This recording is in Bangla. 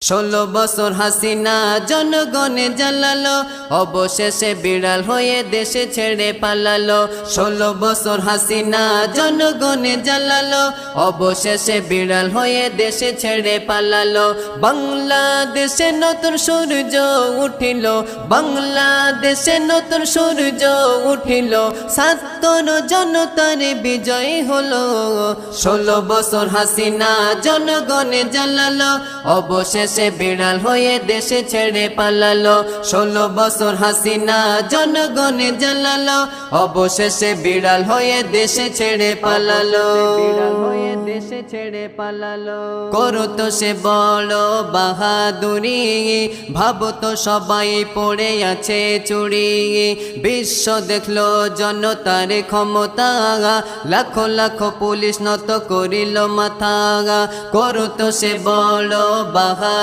16 বছর হাসিনা জনগণে জ্বালালো, অবশেষে বিড়াল হয়ে দেশে ছেড়ে পালালো। 16 বছর হাসিনা জনগণে জ্বালালো, অবশেষে বিড়াল হয়ে দেশে ছেড়ে পালালো। বাংলাদেশে নতুন সূর্য উঠিল, বাংলাদেশে নতুন সূর্য উঠিল, ৭৭ জনতার বিজয় হলো। 16 বছর হাসিনা জনগণে জ্বালালো, অবশেষে বিড়াল হয়ে দেশে ছেড়ে পালালো। 16 বছর হাসিনা জনগণে জ্বালালো, অবশেষে বিড়াল হয়ে দেশে ছেড়ে পালালো। বিড়াল হয়ে দেশে ছেড়ে পালালো। করতো সে বড় বাহাদুরি, ভাবতো সবাই পড়ে আছে চুরি। বিশ্ব দেখলো জনতার ক্ষমতা, লাখো লাখো পুলিশ নত করিল মাথা। করতো সে বড় বাহাদুরি,